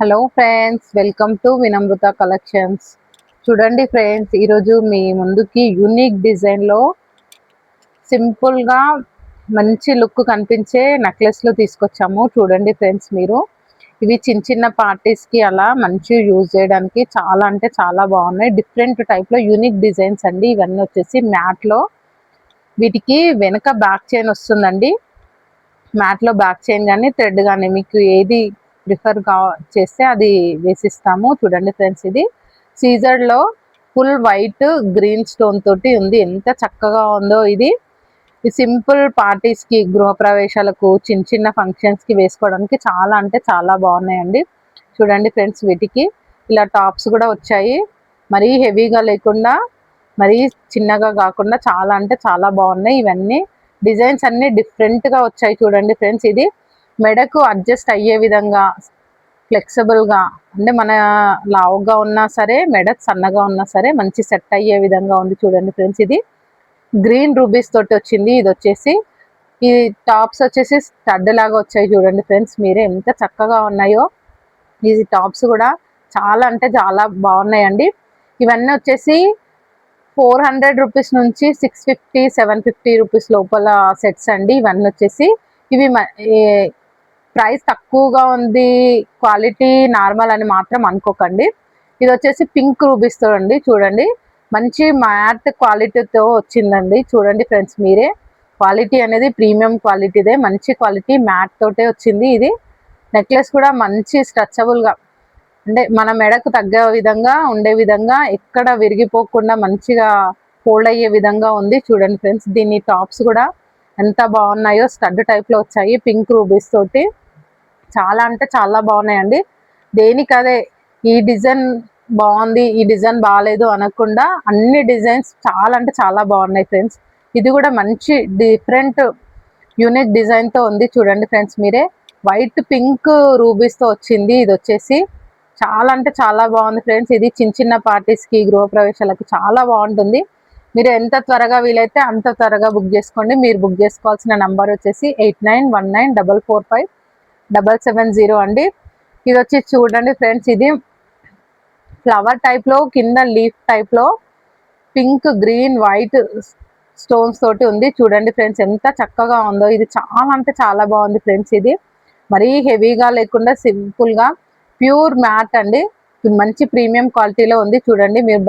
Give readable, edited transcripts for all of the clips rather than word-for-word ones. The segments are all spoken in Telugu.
Hello friends, welcome to Vinamratha collections. చూడండి ఫ్రెండ్స్, ఈరోజు మీ ముందుకి యూనిక్ డిజైన్లో సింపుల్గా మంచి లుక్ కనిపించే నెక్లెస్లు తీసుకొచ్చాము. చూడండి ఫ్రెండ్స్, మీరు ఇవి చిన్న చిన్న పార్టీస్కి అలా మంచి యూజ్ చేయడానికి చాలా అంటే చాలా బాగున్నాయి. డిఫరెంట్ టైప్లో యూనిక్ డిజైన్స్ అండి. ఇవన్నీ వచ్చేసి మ్యాట్లో, వీటికి వెనక బ్యాక్ చైన్ వస్తుందండి. మ్యాట్లో బ్యాక్ చైన్ కానీ థ్రెడ్ కానీ మీకు ఏది ప్రిఫర్ చేస్తే అది వేసిస్తాము. చూడండి ఫ్రెండ్స్, ఇది సీజర్లో ఫుల్ వైట్ గ్రీన్ స్టోన్ తోటి ఉంది. ఎంత చక్కగా ఉందో ఇది. ఈ సింపుల్ పార్టీస్కి, గృహప్రవేశాలకు, చిన్న చిన్న ఫంక్షన్స్కి వేసుకోవడానికి చాలా అంటే చాలా బాగున్నాయండి. చూడండి ఫ్రెండ్స్, వీటికి ఇలా టాప్స్ కూడా వచ్చాయి. మరీ హెవీగా లేకుండా, మరీ చిన్నగా కాకుండా చాలా అంటే చాలా బాగున్నాయి. ఇవన్నీ డిజైన్స్ అన్నీ డిఫరెంట్గా వచ్చాయి. చూడండి ఫ్రెండ్స్, ఇది మెడకు అడ్జస్ట్ అయ్యే విధంగా ఫ్లెక్సిబుల్గా, అంటే మన లావుగా ఉన్నా సరే, మెడ సన్నగా ఉన్నా సరే మంచి సెట్ అయ్యే విధంగా ఉంది. చూడండి ఫ్రెండ్స్, ఇది గ్రీన్ రూబీస్ తోటి వచ్చింది. ఇది వచ్చేసి ఈ టాప్స్ వచ్చేసి స్టడ్ లాగా వచ్చాయి. చూడండి ఫ్రెండ్స్, మీరే ఎంత చక్కగా ఉన్నాయో. ఈ టాప్స్ కూడా చాలా అంటే చాలా బాగున్నాయండి. ఇవన్నీ వచ్చేసి 400 రూపీస్ నుంచి 650, 750 రూపీస్ లోపల సెట్స్ అండి. ఇవన్నీ వచ్చేసి ఇవి ప్రైస్ తక్కువగా ఉంది, క్వాలిటీ నార్మల్ అని మాత్రం అనుకోకండి. ఇది వచ్చేసి పింక్ రూబీస్తో అండి. చూడండి, మంచి మ్యాట్ క్వాలిటీతో వచ్చిందండి. చూడండి ఫ్రెండ్స్, మీరే క్వాలిటీ అనేది ప్రీమియం క్వాలిటీదే, మంచి క్వాలిటీ మ్యాట్ తోటే వచ్చింది. ఇది నెక్లెస్ కూడా మంచి స్ట్రెచబుల్గా, అంటే మన మెడకు తగ్గ విధంగా ఉండే విధంగా, ఎక్కడ విరిగిపోకుండా మంచిగా ఫోల్డ్ అయ్యే విధంగా ఉంది. చూడండి ఫ్రెండ్స్, దీని టాప్స్ కూడా ఎంత బాగున్నాయో. స్టడ్ టైప్లో వచ్చాయి పింక్ రూబీస్ తోటి. చాలా అంటే చాలా బాగున్నాయండి. దేనికదే ఈ డిజైన్ బాగుంది, ఈ డిజైన్ బాగాలేదు అనకుండా అన్ని డిజైన్స్ చాలా అంటే చాలా బాగున్నాయి ఫ్రెండ్స్. ఇది కూడా మంచి డిఫరెంట్ యూనిక్ డిజైన్తో ఉంది. చూడండి ఫ్రెండ్స్, మీరే వైట్ పింక్ రూబీస్తో వచ్చింది. ఇది వచ్చేసి చాలా అంటే చాలా బాగుంది ఫ్రెండ్స్. ఇది చిన్న చిన్న పార్టీస్కి, గృహప్రవేశాలకు చాలా బాగుంటుంది. మీరు ఎంత త్వరగా వీలైతే అంత త్వరగా బుక్ చేసుకోండి. మీరు బుక్ చేసుకోవాల్సిన నంబర్ వచ్చేసి 8919445770 అండి. ఇది వచ్చి చూడండి ఫ్రెండ్స్, ఇది ఫ్లవర్ టైప్లో, కింద లీఫ్ టైప్లో పింక్, గ్రీన్, వైట్ స్టోన్స్ తోటి ఉంది. చూడండి ఫ్రెండ్స్, ఎంత చక్కగా ఉందో. ఇది చాలా అంటే చాలా బాగుంది ఫ్రెండ్స్. ఇది మరీ హెవీగా లేకుండా సింపుల్గా ప్యూర్ మ్యాట్ అండి. మంచి ప్రీమియం క్వాలిటీలో ఉంది. చూడండి, మీరు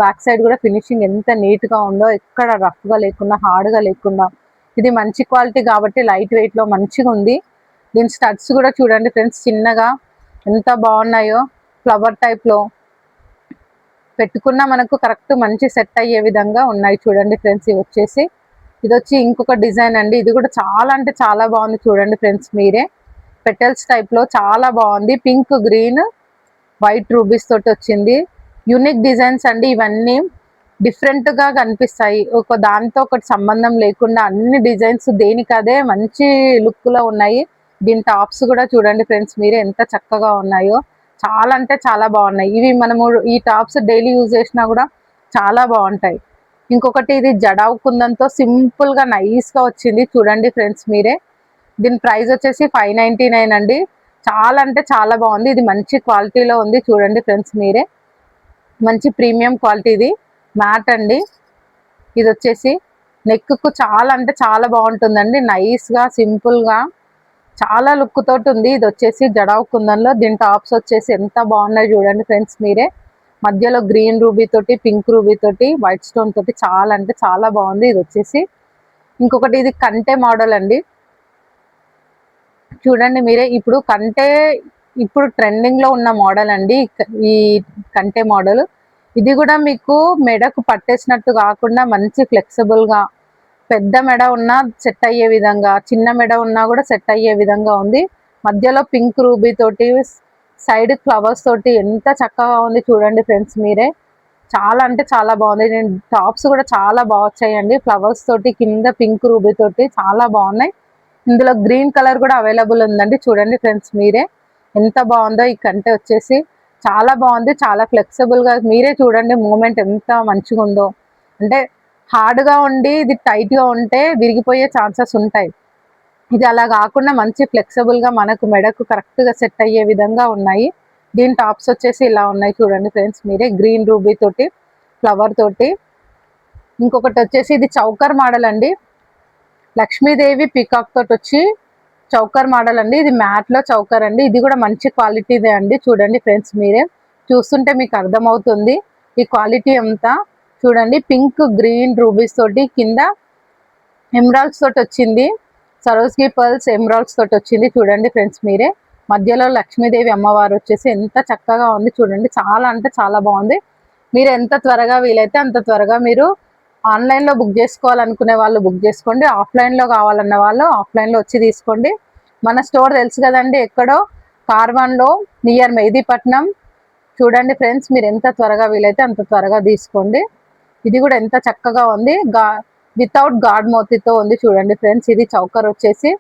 బ్యాక్ సైడ్ కూడా ఫినిషింగ్ ఎంత నీట్గా ఉందో, ఎక్కడ రఫ్గా లేకుండా, హార్డ్గా లేకుండా. ఇది మంచి క్వాలిటీ కాబట్టి లైట్ వెయిట్లో మంచిగా ఉంది. దీని స్టడ్స్ కూడా చూడండి ఫ్రెండ్స్, చిన్నగా ఎంత బాగున్నాయో. ఫ్లవర్ టైప్లో పెట్టుకున్న మనకు కరెక్ట్ మంచి సెట్ అయ్యే విధంగా ఉన్నాయి. చూడండి ఫ్రెండ్స్, ఇది వచ్చి ఇంకొక డిజైన్ అండి. ఇది కూడా చాలా అంటే చాలా బాగుంది. చూడండి ఫ్రెండ్స్, మీరే పెటల్స్ టైప్లో చాలా బాగుంది. పింక్, గ్రీన్, వైట్ రూబీస్ తోటి వచ్చింది. యూనిక్ డిజైన్స్ అండి. ఇవన్నీ డిఫరెంట్గా కనిపిస్తాయి. ఒక దాంతో ఒకటి సంబంధం లేకుండా అన్ని డిజైన్స్ దేనికదే మంచి లుక్లో ఉన్నాయి. దీని టాప్స్ కూడా చూడండి ఫ్రెండ్స్, మీరే ఎంత చక్కగా ఉన్నాయో. చాలా అంటే చాలా బాగున్నాయి. ఇవి మనము ఈ టాప్స్ డైలీ యూజ్ చేసినా కూడా చాలా బాగుంటాయి. ఇంకొకటి, ఇది జడావు కుందంతో సింపుల్గా నైస్గా వచ్చింది. చూడండి ఫ్రెండ్స్, మీరే దీని ప్రైస్ వచ్చేసి 599 అండి. చాలా అంటే చాలా బాగుంది. ఇది మంచి క్వాలిటీలో ఉంది. చూడండి ఫ్రెండ్స్, మీరే మంచి ప్రీమియం క్వాలిటీ. ఇది మ్యాట్ అండి. ఇది వచ్చేసి నెక్కు చాలా అంటే చాలా బాగుంటుందండి. నైస్గా, సింపుల్గా, చాలా లుక్ తోటి ఉంది. ఇది వచ్చేసి జడావు కుందంలో. దీని టాప్స్ వచ్చేసి ఎంత బాగున్నాయి చూడండి ఫ్రెండ్స్, మీరే మధ్యలో గ్రీన్ రూబీ తోటి, పింక్ రూబీ తోటి, వైట్ స్టోన్ తోటి చాలా అంటే చాలా బాగుంది. ఇది వచ్చేసి ఇంకొకటి, ఇది కంటే మోడల్ అండి. చూడండి మీరే, ఇప్పుడు ట్రెండింగ్లో ఉన్న మోడల్ అండి ఈ కంటే మోడల్. ఇది కూడా మీకు మెడకు పట్టేసినట్టు కాకుండా మంచి ఫ్లెక్సిబుల్గా, పెద్ద మెడ ఉన్నా సెట్ అయ్యే విధంగా, చిన్న మెడ ఉన్నా కూడా సెట్ అయ్యే విధంగా ఉంది. మధ్యలో పింక్ రూబీ తోటి, సైడ్ ఫ్లవర్స్ తోటి ఎంత చక్కగా ఉంది. చూడండి ఫ్రెండ్స్, మీరే చాలా అంటే చాలా బాగుంది. నేను టాప్స్ కూడా చాలా బాగా వచ్చాయండి. ఫ్లవర్స్ తోటి, కింద పింక్ రూబీ తోటి చాలా బాగున్నాయి. ఇందులో గ్రీన్ కలర్ కూడా అవైలబుల్ ఉందండి. చూడండి ఫ్రెండ్స్, మీరే ఎంత బాగుందో. ఈ కంటే వచ్చేసి చాలా బాగుంది. చాలా ఫ్లెక్సిబుల్గా, మీరే చూడండి మూమెంట్ ఎంత మంచిగా ఉందో. అంటే హార్డ్గా ఉండి ఇది టైట్గా ఉంటే విరిగిపోయే ఛాన్సెస్ ఉంటాయి. ఇది అలా కాకుండా మంచి ఫ్లెక్సిబుల్గా మనకు మెడకు కరెక్ట్గా సెట్ అయ్యే విధంగా ఉన్నాయి. దీని టాప్స్ వచ్చేసి ఇలా ఉన్నాయి చూడండి ఫ్రెండ్స్ మీరే, గ్రీన్ రూబీ తోటి ఫ్లవర్ తోటి. ఇంకొకటి వచ్చేసి ఇది చౌకర్ మోడల్ అండి, లక్ష్మీదేవి పికాక్ తోటి వచ్చి చౌకర్ మోడల్ అండి. ఇది మ్యాట్ లో చౌకర్ అండి, ఇది కూడా మంచి క్వాలిటీదే అండి. చూడండి ఫ్రెండ్స్ మీరే చూస్తుంటే మీకు అర్థమవుతుంది ఈ క్వాలిటీ అంతా. చూడండి పింక్ గ్రీన్ రూబీస్ తోటి కింద ఎమరాల్డ్స్ తోటి వచ్చింది, సరోజ్కి పర్ల్స్ ఎమరాల్డ్స్ తోటి వచ్చింది. చూడండి ఫ్రెండ్స్ మీరే, మధ్యలో లక్ష్మీదేవి అమ్మవారు వచ్చేసి ఎంత చక్కగా ఉంది చూడండి, చాలా అంటే చాలా బాగుంది. మీరు ఎంత త్వరగా వీలైతే అంత త్వరగా మీరు ఆన్లైన్లో బుక్ చేసుకోవాలనుకునే వాళ్ళు బుక్ చేసుకోండి, ఆఫ్లైన్లో కావాలన్న వాళ్ళు ఆఫ్లైన్లో వచ్చి తీసుకోండి. మన స్టోర్ తెలుసు కదండి, ఎక్కడో కార్వాన్లో నియర్ మెహదీపట్నం. చూడండి ఫ్రెండ్స్ మీరు ఎంత త్వరగా వీలైతే అంత త్వరగా తీసుకోండి. ఇది కూడా ఎంత చక్కగా ఉంది, వితౌట్ గాడ్ మోతీతో ఉంది. చూడండి ఫ్రెండ్స్ ఇది చౌకర్ వచ్చేసి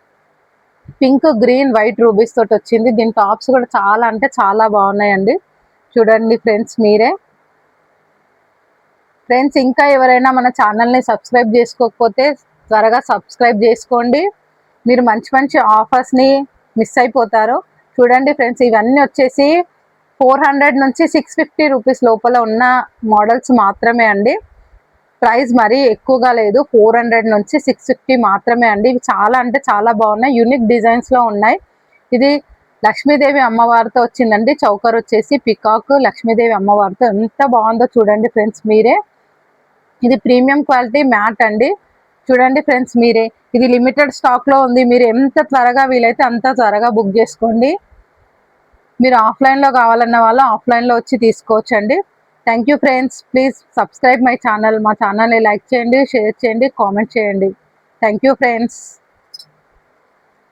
పింక్ గ్రీన్ వైట్ రూబీస్ తోటి వచ్చింది. దీని టాప్స్ కూడా చాలా అంటే చాలా బాగున్నాయండి. చూడండి ఫ్రెండ్స్ మీరే. ఫ్రెండ్స్ ఇంకా ఎవరైనా మన ఛానల్ని సబ్స్క్రైబ్ చేసుకోకపోతే త్వరగా సబ్స్క్రైబ్ చేసుకోండి, మీరు మంచి మంచి ఆఫర్స్ని మిస్ అయిపోతారు. చూడండి ఫ్రెండ్స్ ఇవన్నీ వచ్చేసి 400 నుంచి 650 రూపీస్ లోపల ఉన్న మోడల్స్ మాత్రమే అండి, ప్రైస్ మరీ ఎక్కువగా లేదు. 400 నుంచి 650 మాత్రమే అండి. ఇవి చాలా అంటే చాలా బాగున్నాయి, యూనిక్ డిజైన్స్లో ఉన్నాయి. ఇది లక్ష్మీదేవి అమ్మవారితో వచ్చిందండి, చౌకర్ వచ్చేసి పికాక్ లక్ష్మీదేవి అమ్మవారితో ఎంత బాగుందో చూడండి ఫ్రెండ్స్ మీరే. ఇది ప్రీమియం క్వాలిటీ మ్యాట్ అండి. చూడండి ఫ్రెండ్స్ మీరే, ఇది లిమిటెడ్ స్టాక్లో ఉంది, మీరు ఎంత త్వరగా వీలైతే అంత త్వరగా బుక్ చేసుకోండి. మీరు ఆఫ్లైన్లో కావాలన్న వాళ్ళు ఆఫ్లైన్లో వచ్చి తీసుకోవచ్చండి. Thank you friends, please subscribe my channel. మా ఛానల్ని లైక్ చేయండి, షేర్ చేయండి, కామెంట్ చేయండి. Thank you friends.